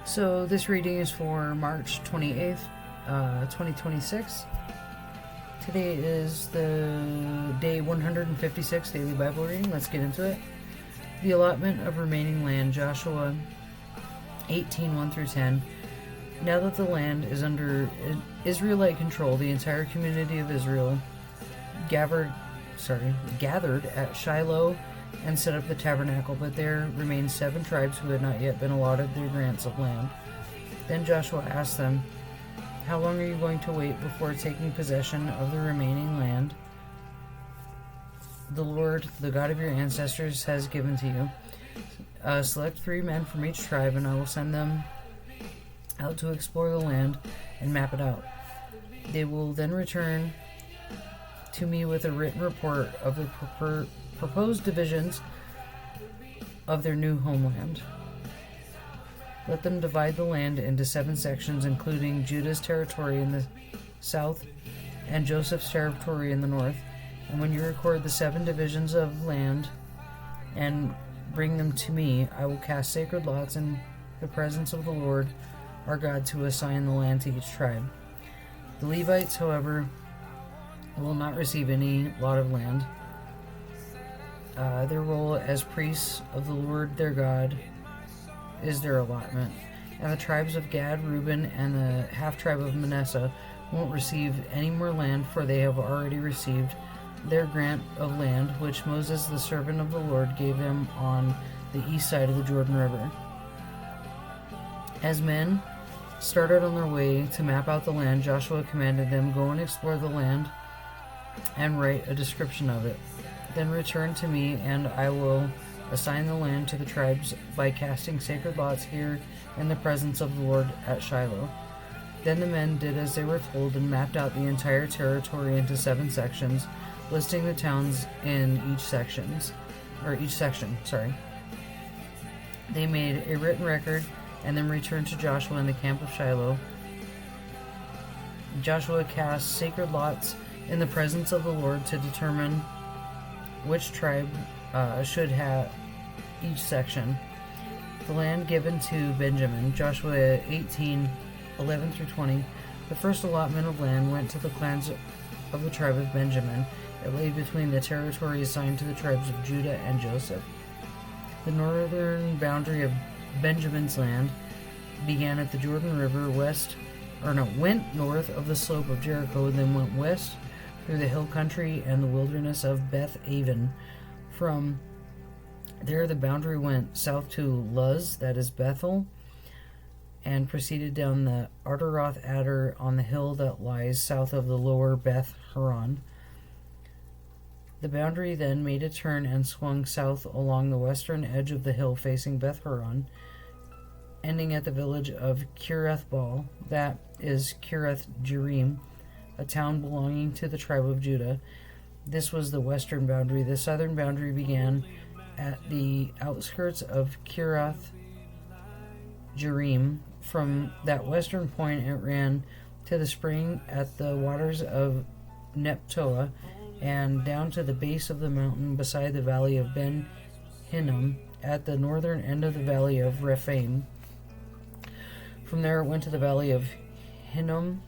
So this reading is for March 28th, 2026. Today is the day 156 daily Bible reading. Let's get into it. The allotment of remaining land, Joshua 18:1 through 10. Now that the land is under Israelite control, the entire community of Israel gathered at Shiloh and set up the tabernacle, but there remained 7 tribes who had not yet been allotted their grants of land. Then Joshua asked them, "How long are you going to wait before taking possession of the remaining land the Lord, the God of your ancestors, has given to you? Select 3 men from each tribe, and I will send them out to explore the land and map it out. They will then return to me with a written report of the proposed divisions of their new homeland. Let them divide the land into 7 sections, including Judah's territory in the south and Joseph's territory in the north. And when you record the 7 divisions of land and bring them to me, I will cast sacred lots in the presence of the Lord our God to assign the land to each tribe. The Levites, however, will not receive any lot of land. Their role as priests of the Lord their God is their allotment. And the tribes of Gad, Reuben, and the half-tribe of Manasseh won't receive any more land, for they have already received their grant of land, which Moses, the servant of the Lord, gave them on the east side of the Jordan River." As men started on their way to map out the land, Joshua commanded them, "Go and explore the land and write a description of it. Then return to me, and I will assign the land to the tribes by casting sacred lots here in the presence of the Lord at Shiloh." Then the men did as they were told and mapped out the entire territory into 7 sections, listing the towns in each section. They made a written record and then returned to Joshua in the camp of Shiloh. Joshua cast sacred lots in the presence of the Lord to determine which tribe should have each section. The land given to Benjamin, Joshua 18:11 through 20. The first allotment of land went to the clans of the tribe of Benjamin. It lay between the territory assigned to the tribes of Judah and Joseph. The northern boundary of Benjamin's land began at the Jordan River went north of the slope of Jericho, then went west through the hill country and the wilderness of Beth Aven. From there, the boundary went south to Luz, that is Bethel, and proceeded down the Arderoth Adder on the hill that lies south of the lower Beth Horon. The boundary then made a turn and swung south along the western edge of the hill facing Beth Horon, ending at the village of Kirath Baal, that is Kirath Jearim, a town belonging to the tribe of Judah. This was the western boundary. The southern boundary began at the outskirts of Kirath Jearim. From that western point, it ran to the spring at the waters of Neptoah and down to the base of the mountain beside the valley of Ben Hinnom at the northern end of the valley of Rephaim. From there, it went to the valley of Hinnom,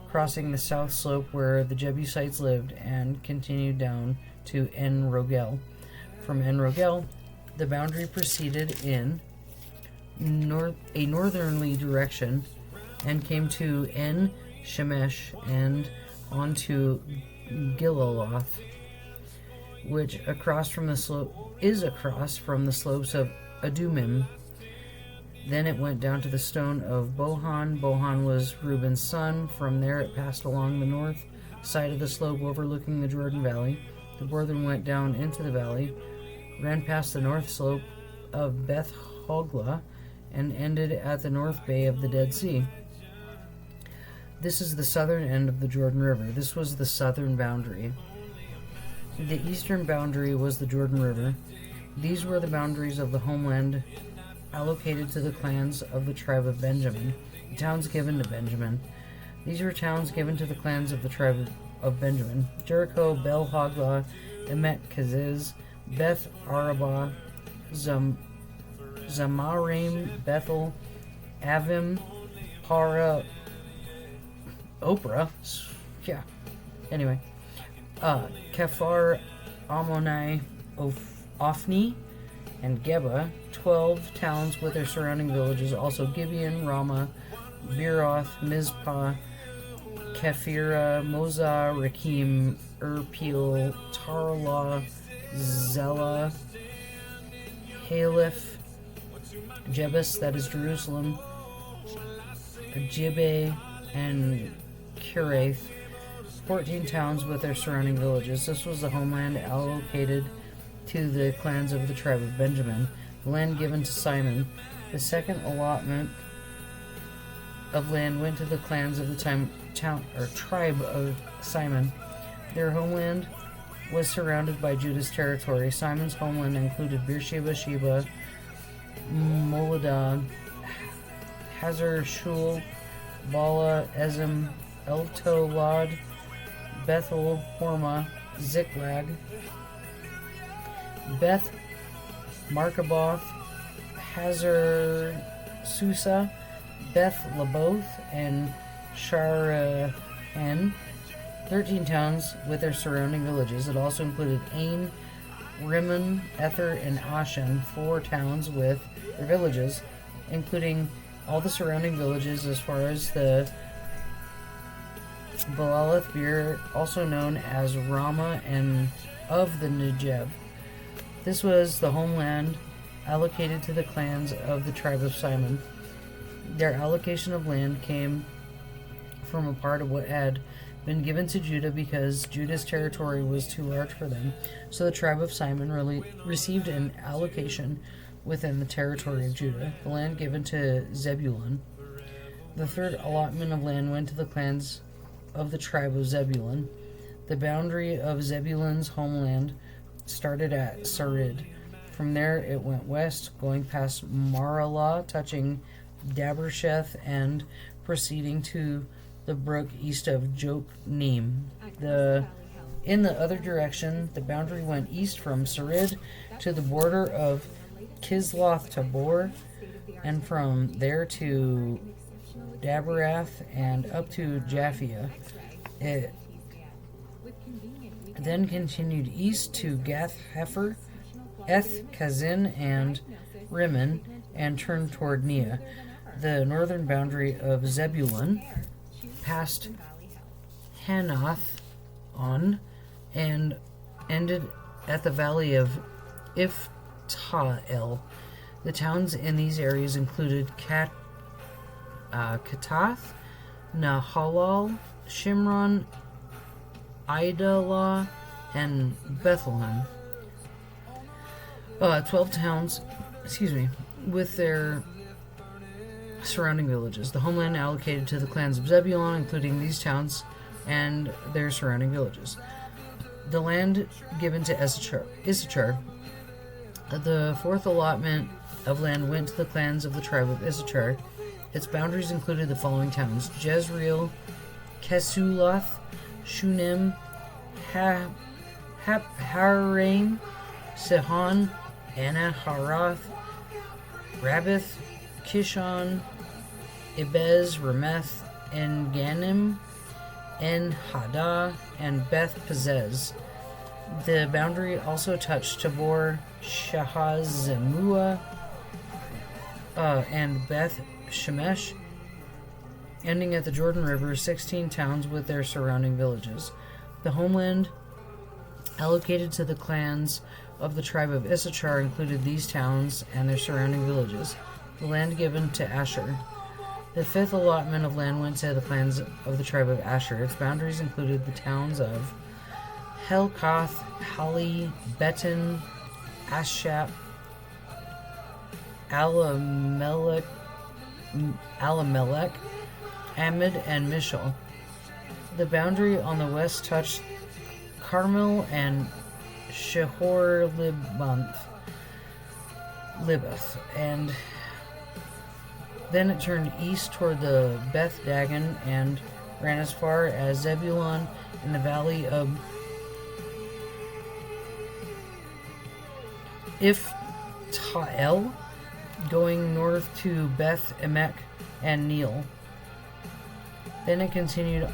crossing the south slope where the Jebusites lived, and continued down to En Rogel. From En Rogel, the boundary proceeded in a northerly direction and came to En Shemesh and on to Gilaloth, which is across from the slopes of Adumim. Then it went down to the stone of Bohan. Bohan was Reuben's son. From there it passed along the north side of the slope overlooking the Jordan Valley. The brethren went down into the valley, ran past the north slope of Beth Hoglah, and ended at the north bay of the Dead Sea. This is the southern end of the Jordan River. This was the southern boundary. The eastern boundary was the Jordan River. These were the boundaries of the homeland allocated to the clans of the tribe of Benjamin, the towns given to Benjamin. These were towns given to the clans of the tribe of Benjamin: Jericho, Bel Hoglah, Emet Keziz, Beth Arabah, Zamarim, Bethel, Avim, Para, Oprah, yeah. Anyway, Kephar, Ammonai, Ophni, and Geba, 12 towns with their surrounding villages, also Gibeon, Ramah, Beeroth, Mizpah, Kephira, Mozah, Rakim, Peel, Tarlah, Zelah, Halef, Jebus, that is Jerusalem, Gibeah, and Kirath, 14 towns with their surrounding villages. This was the homeland allocated to the clans of the tribe of Benjamin, the land given to Simon. The second allotment of land went to the clans of the tribe of Simon. Their homeland was surrounded by Judah's territory. Simon's homeland included Beersheba, Sheba, Moladah, Hazar Shul, Bala, Ezem, Eltolad, Bethel, Hormah, Ziklag, Beth Markaboth, Hazar Susa, Beth Laboth, and Sharahan, 13 towns with their surrounding villages. It also included Ain, Rimmon, Ether, and Ashan, 4 towns with their villages, including all the surrounding villages as far as the Baalath Beer, also known as Ramah and of the Negeb. This was the homeland allocated to the clans of the tribe of Simon. Their allocation of land came from a part of what had been given to Judah because Judah's territory was too large for them. So the tribe of Simon received an allocation within the territory of Judah, the land given to Zebulun. The third allotment of land went to the clans of the tribe of Zebulun. The boundary of Zebulun's homeland started at Sarid. From there it went west, going past Maralah, touching Dabersheth, and proceeding to the brook east of Jokneam. In the other direction, the boundary went east from Sarid to the border of Kisloth Tabor, and from there to Daberath and up to Japhia. It then continued east to Gath Hefer, Eth Kazin, and Rimmon, and turned toward Nea. The northern boundary of Zebulun past Hanath on and ended at the valley of Iftael. The towns in these areas included Katath, Nahalal, Shimron, Idalah, and Bethlehem. 12 towns, with their surrounding villages. The homeland allocated to the clans of Zebulun, including these towns and their surrounding villages. The land given to Issachar. The fourth allotment of land went to the clans of the tribe of Issachar. Its boundaries included the following towns: Jezreel, Kesulath, Shunem, Haraim, Sihon, Anaharath, Rabbith, Kishon, Ibez, Rameth, En-Ganim, En-Hadah, and Beth Pazez. The boundary also touched Tabor, Shahazemua, and Beth Shemesh, ending at the Jordan River, 16 towns with their surrounding villages. The homeland allocated to the clans of the tribe of Issachar included these towns and their surrounding villages. The land given to Asher. The fifth allotment of land went to the clans of the tribe of Asher. Its boundaries included the towns of Helkath, Hali, Beton, Ashap, Alamelech, Amid, and Mishal. The boundary on the west touched Carmel and Shehor Libath, and then it turned east toward the Beth Dagon and ran as far as Zebulun in the valley of Iftael. going north to Beth Emek and Neel. Then it continued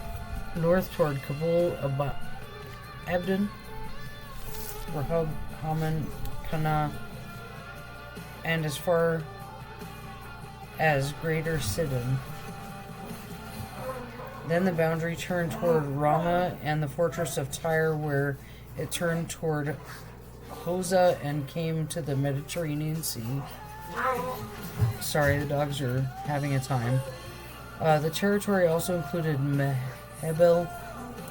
north toward Kabul, Abdon, Rahab, Haman, Kana, and as far as Greater Sidon. Then the boundary turned toward Ramah and the fortress of Tyre, where it turned toward Hosah and came to the Mediterranean Sea. Sorry, the dogs are having a time. The territory also included Mehebel,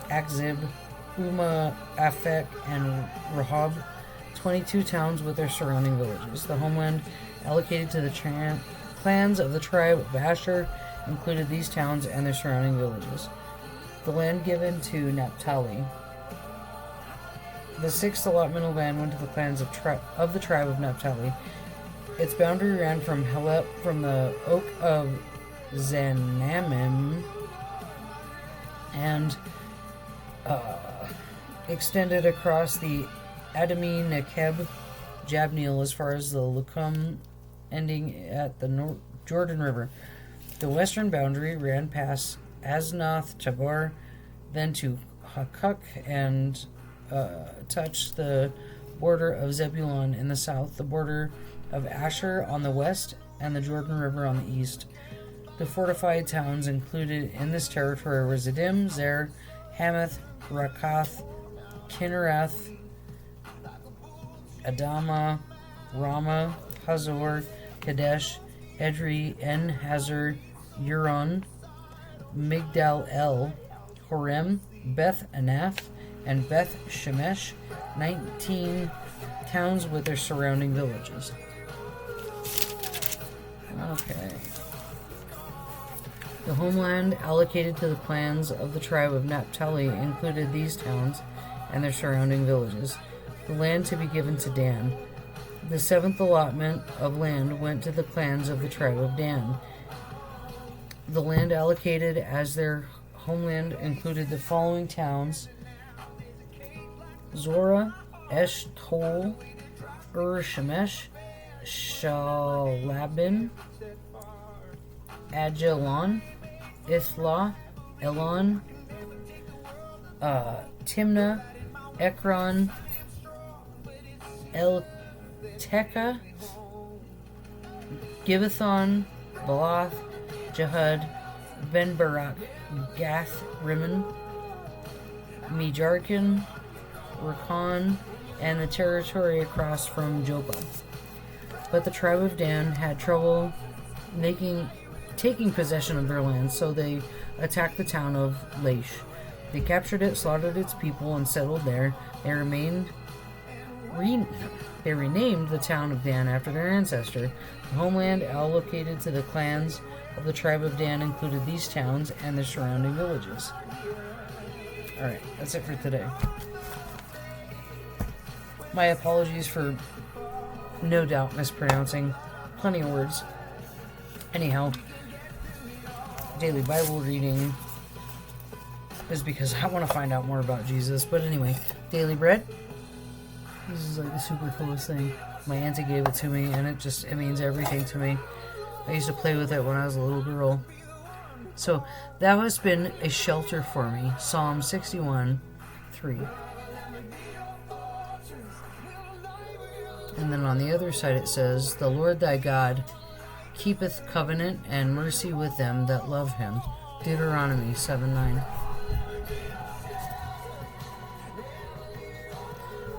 Akzib, Uma, Afek, and Rahab, 22 towns with their surrounding villages. The homeland allocated to the clans of the tribe of Asher included these towns and their surrounding villages. The land given to Naphtali. The sixth allotment of land went to the clans of the tribe of Naphtali. Its boundary ran from Helep, from the oak of Zanamim, and extended across the Adami Nekeb Jabneel as far as the Lukum, ending at the Jordan River. The western boundary ran past Aznoth Tabar, then to Hakuk, and touched the border of Zebulun in the south, the border of Asher on the west, and the Jordan River on the east. The fortified towns included in this territory were Ziddim, Zer, Hamath, Rakath, Kinnerath, Adama, Ramah, Hazor, Kadesh, Edrei, En Hazor, Uron, Migdal El, Horem, Beth Anath, and Beth Shemesh, 19 towns with their surrounding villages. Okay. The homeland allocated to the clans of the tribe of Naphtali included these towns and their surrounding villages. The land to be given to Dan. The seventh allotment of land went to the clans of the tribe of Dan. The land allocated as their homeland included the following towns: Zorah, Eshtaol, Shemesh, Shalabin, Ajalon, Ithlah, Elon, Timnah, Ekron, Eltekah, Gibbethon, Balath, Jahud, Ben-Barak, Gath, Rimmon, Mejarkin, Rakan, and the territory across from Joppa. But the tribe of Dan had trouble taking possession of their land, so they attacked the town of Laish. They captured it, slaughtered its people, and settled there. They renamed the town of Dan after their ancestor. The homeland allocated to the clans of the tribe of Dan included these towns and their surrounding villages. Alright, that's it for today. My apologies for no doubt mispronouncing plenty of words. Anyhow, daily Bible reading is because I want to find out more about Jesus. But anyway, daily bread. This is like the super coolest thing. My auntie gave it to me, and it means everything to me. I used to play with it when I was a little girl. So that has been a shelter for me. Psalm 61:3. And then on the other side it says, "The Lord thy God keepeth covenant and mercy with them that love him." Deuteronomy 7:9.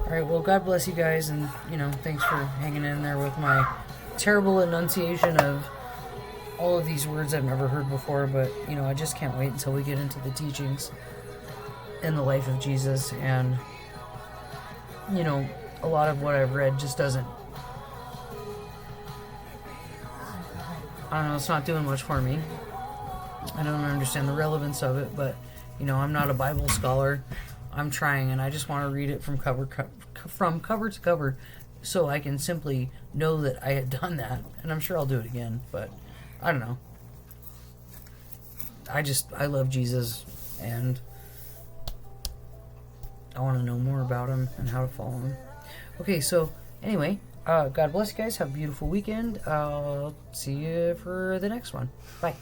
Alright, well, God bless you guys, and, thanks for hanging in there with my terrible enunciation of all of these words I've never heard before, but, I just can't wait until we get into the teachings and the life of Jesus, and, a lot of what I've read just doesn't, I don't know, it's not doing much for me. I don't understand the relevance of it, but, I'm not a Bible scholar. I'm trying, and I just want to read it from cover to cover so I can simply know that I had done that, and I'm sure I'll do it again, but I don't know. I love Jesus, and I want to know more about him and how to follow him. Okay, so anyway, God bless you guys. Have a beautiful weekend. I'll see you for the next one. Bye.